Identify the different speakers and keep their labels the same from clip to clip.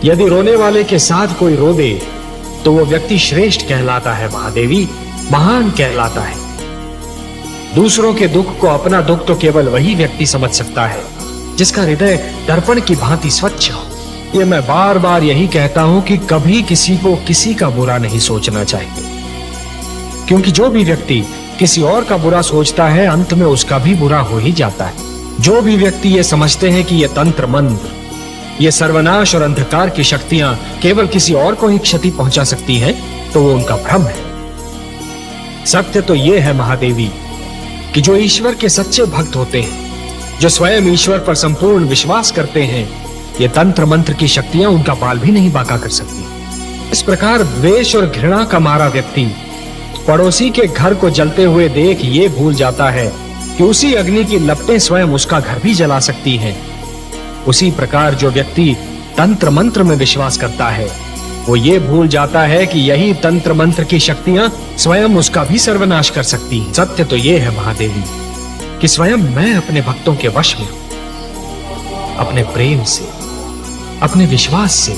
Speaker 1: यदि रोने वाले के साथ कोई रो दे तो वो व्यक्ति श्रेष्ठ कहलाता है महादेवी, महान कहलाता है। दूसरों के दुख को अपना दुख तो केवल वही व्यक्ति समझ सकता है जिसका हृदय दर्पण की भांति स्वच्छ हो। ये मैं बार बार यही कहता हूं कि कभी किसी को किसी का बुरा नहीं सोचना चाहिए, क्योंकि जो भी व्यक्ति किसी और का बुरा सोचता है अंत में उसका भी बुरा हो ही जाता है। जो भी व्यक्ति ये समझते हैं कि ये तंत्र मंत्र, ये सर्वनाश और अंधकार की शक्तियां केवल किसी और को ही क्षति पहुंचा सकती हैं, तो वो उनका भ्रम है। सत्य तो ये है महादेवी कि जो ईश्वर के सच्चे भक्त होते हैं, जो स्वयं ईश्वर पर संपूर्ण विश्वास करते हैं, ये तंत्र मंत्र की शक्तियां उनका बाल भी नहीं बांका कर सकती। इस प्रकार द्वेष और घृणा का मारा व्यक्ति पड़ोसी के घर को जलते हुए देख ये भूल जाता है कि उसी अग्नि की लपटें स्वयं उसका घर भी जला सकती हैं। उसी प्रकार जो व्यक्ति तंत्र मंत्र में विश्वास करता है वो ये भूल जाता है कि यही तंत्र मंत्र की शक्तियां स्वयं उसका भी सर्वनाश कर सकती हैं। सत्य तो ये है महादेवी कि स्वयं मैं अपने भक्तों के वश में हूं। अपने प्रेम से, अपने विश्वास से,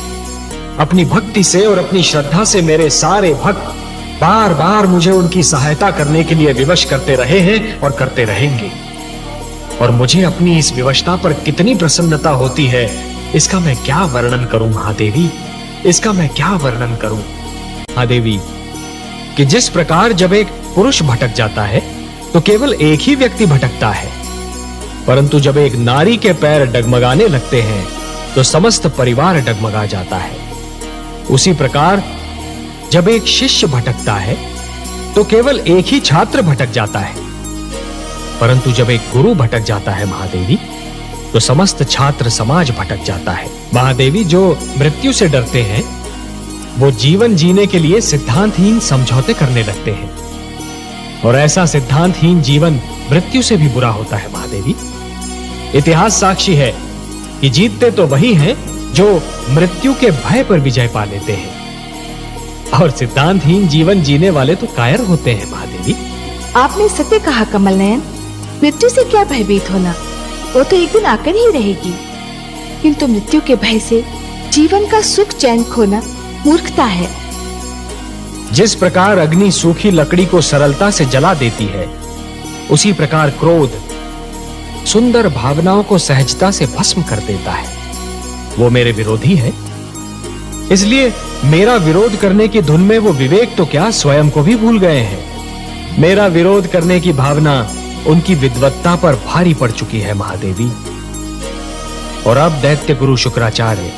Speaker 1: अपनी भक्ति से और अपनी श्रद्धा से मेरे सारे भक्त बार बार मुझे उनकी सहायता करने के लिए विवश करते रहे हैं और करते रहेंगे। और मुझे अपनी इस विवशता पर कितनी प्रसन्नता होती है, इसका मैं क्या वर्णन करूं महादेवी, इसका मैं क्या वर्णन करूं महादेवी। कि जिस प्रकार जब एक पुरुष भटक जाता है तो केवल एक ही व्यक्ति भटकता है, परंतु जब एक नारी के पैर डगमगाने लगते हैं तो समस्त परिवार डगमगा जाता है। उसी प्रकार जब एक शिष्य भटकता है तो केवल एक ही छात्र भटक जाता है, परंतु जब एक गुरु भटक जाता है महादेवी तो समस्त छात्र समाज भटक जाता है। महादेवी, जो मृत्यु से डरते हैं वो जीवन जीने के लिए सिद्धांतहीन समझौते करने लगते हैं, और ऐसा सिद्धांतहीन जीवन मृत्यु से भी बुरा होता है महादेवी। इतिहास साक्षी है कि जीतते तो वही हैं जो मृत्यु के भय पर विजय पा लेते हैं, और सिद्धांतहीन जीवन जीने वाले तो कायर होते हैं महादेवी।
Speaker 2: आपने सत्य कहा कमल नयन। मृत्यु से क्या भयभीत होना, वो तो एक दिन आकर ही रहेगी, किंतु मृत्यु के भय से जीवन का सुख चैन खोना मूर्खता है।
Speaker 1: जिस प्रकार अग्नि सूखी लकड़ी को सरलता से जला देती है, उसी प्रकार क्रोध सुंदर भावनाओं को सहजता से भस्म कर देता है। वो मेरे विरोधी है, इसलिए मेरा विरोध करने की धुन में वो विवेक तो क्या स्वयं को भी भूल गए हैं। मेरा विरोध करने की भावना उनकी विद्वत्ता पर भारी पड़ चुकी है महादेवी। और अब दैत्य गुरु शुक्राचार्य